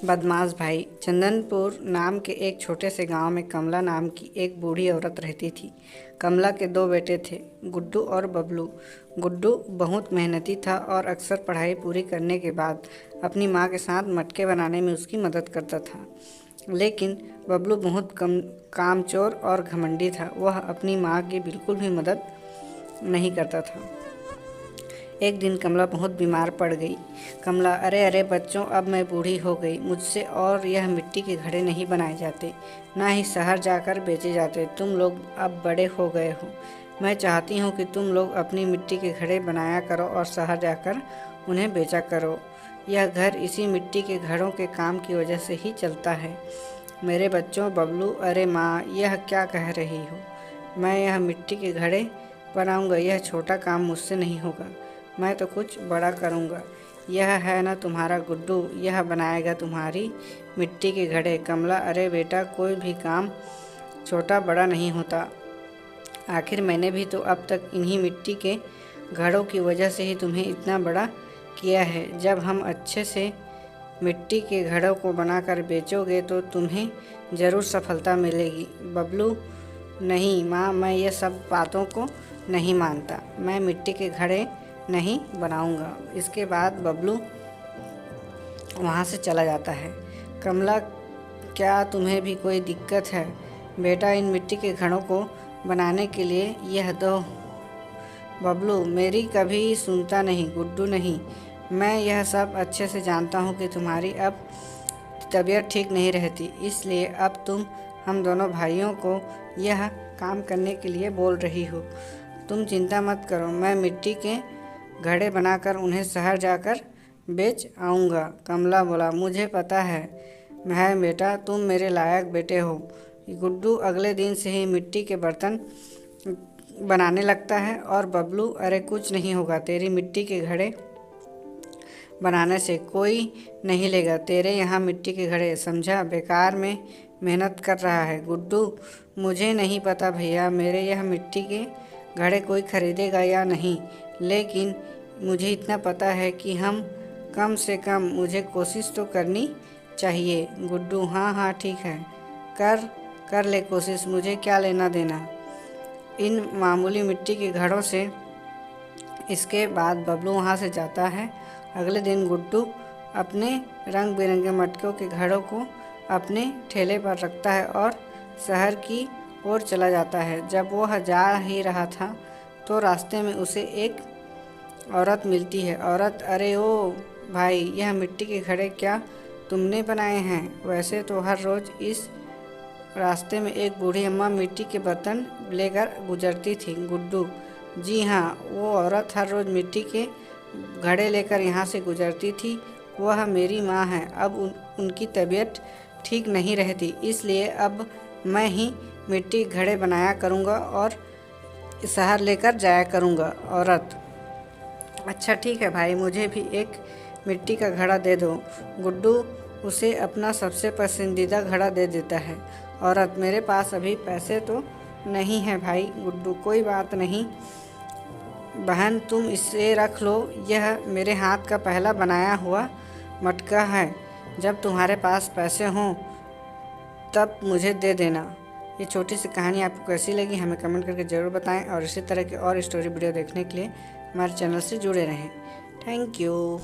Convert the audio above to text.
बदमाश भाई। चंदनपुर नाम के एक छोटे से गांव में कमला नाम की एक बूढ़ी औरत रहती थी। कमला के दो बेटे थे, गुड्डू और बबलू। गुड्डू बहुत मेहनती था और अक्सर पढ़ाई पूरी करने के बाद अपनी माँ के साथ मटके बनाने में उसकी मदद करता था। लेकिन बबलू बहुत कम कामचोर और घमंडी था। वह अपनी माँ की बिल्कुल भी मदद नहीं करता था। एक दिन कमला बहुत बीमार पड़ गई। कमला, अरे अरे बच्चों, अब मैं बूढ़ी हो गई, मुझसे और यह मिट्टी के घड़े नहीं बनाए जाते, ना ही शहर जाकर बेचे जाते। तुम लोग अब बड़े हो गए हो। मैं चाहती हूँ कि तुम लोग अपनी मिट्टी के घड़े बनाया करो और शहर जाकर उन्हें बेचा करो। यह घर इसी मिट्टी के घड़ों के काम की वजह से ही चलता है। मेरे बच्चों, बबलू, अरे माँ, यह क्या कह रही हो? मैं यह मिट्टी के घड़े बनाऊंगा। यह छोटा काम मुझसे नहीं होगा। मैं तो कुछ बड़ा करूँगा। यह है ना तुम्हारा गुड्डू, यह बनाएगा तुम्हारी मिट्टी के घड़े। कमला, अरे बेटा, कोई भी काम छोटा बड़ा नहीं होता। आखिर मैंने भी तो अब तक इन्हीं मिट्टी के घड़ों की वजह से ही तुम्हें इतना बड़ा किया है। जब हम अच्छे से मिट्टी के घड़ों को बनाकर बेचोगे तो तुम्हें ज़रूर सफलता मिलेगी। बबलू, नहीं माँ, मैं ये सब बातों को नहीं मानता। मैं मिट्टी के घड़े नहीं बनाऊंगा। इसके बाद बबलू वहाँ से चला जाता है। कमला, क्या तुम्हें भी कोई दिक्कत है? बेटा, इन मिट्टी के घड़ों को बनाने के लिए यह दो। बबलू, मेरी कभी सुनता नहीं। गुड्डू, नहीं, मैं यह सब अच्छे से जानता हूँ कि तुम्हारी अब तबीयत ठीक नहीं रहती, इसलिए अब तुम हम दोनों भाइयों को यह काम करने के लिए बोल रही हो। तुम चिंता मत करो, मैं मिट्टी के घड़े बनाकर उन्हें शहर जाकर बेच आऊँगा। कमला बोला, मुझे पता है बेटा, तुम मेरे लायक बेटे हो। गुड्डू अगले दिन से ही मिट्टी के बर्तन बनाने लगता है और बबलू, अरे कुछ नहीं होगा, तेरी मिट्टी के घड़े बनाने से कोई नहीं लेगा तेरे यहाँ मिट्टी के घड़े, समझा? बेकार में मेहनत कर रहा है। गुड्डू, मुझे नहीं पता भैया, मेरे यह मिट्टी के घड़े कोई खरीदेगा या नहीं, लेकिन मुझे इतना पता है कि हम कम से कम मुझे कोशिश तो करनी चाहिए। गुड्डू, हाँ हाँ ठीक है, कर ले कोशिश, मुझे क्या लेना देना इन मामूली मिट्टी के घड़ों से। इसके बाद बबलू वहाँ से जाता है। अगले दिन गुड्डू अपने रंग बिरंगे मटकों के घड़ों को अपने ठेले पर रखता है और शहर की ओर चला जाता है। जब वह जा ही रहा था तो रास्ते में उसे एक औरत मिलती है। औरत, अरे ओ भाई, यह मिट्टी के घड़े क्या तुमने बनाए हैं? वैसे तो हर रोज़ इस रास्ते में एक बूढ़ी अम्मा मिट्टी के बर्तन लेकर गुजरती थी। गुड्डू, जी हाँ, वो औरत हर रोज़ मिट्टी के घड़े लेकर यहाँ से गुजरती थी। वह मेरी माँ है। अब उनकी तबीयत ठीक नहीं रहती, इसलिए अब मैं ही मिट्टी के घड़े बनाया करूँगा और शहर लेकर जाया करूँगा। औरत, अच्छा ठीक है भाई, मुझे भी एक मिट्टी का घड़ा दे दो। गुड्डू उसे अपना सबसे पसंदीदा घड़ा दे देता है। औरत, मेरे पास अभी पैसे तो नहीं है भाई। गुड्डू, कोई बात नहीं बहन, तुम इसे रख लो, यह मेरे हाथ का पहला बनाया हुआ मटका है। जब तुम्हारे पास पैसे हों तब मुझे दे देना। ये छोटी सी कहानी आपको कैसी लगी हमें कमेंट करके ज़रूर बताएं और इसी तरह के और स्टोरी वीडियो देखने के लिए हमारे चैनल से जुड़े रहें। Thank you.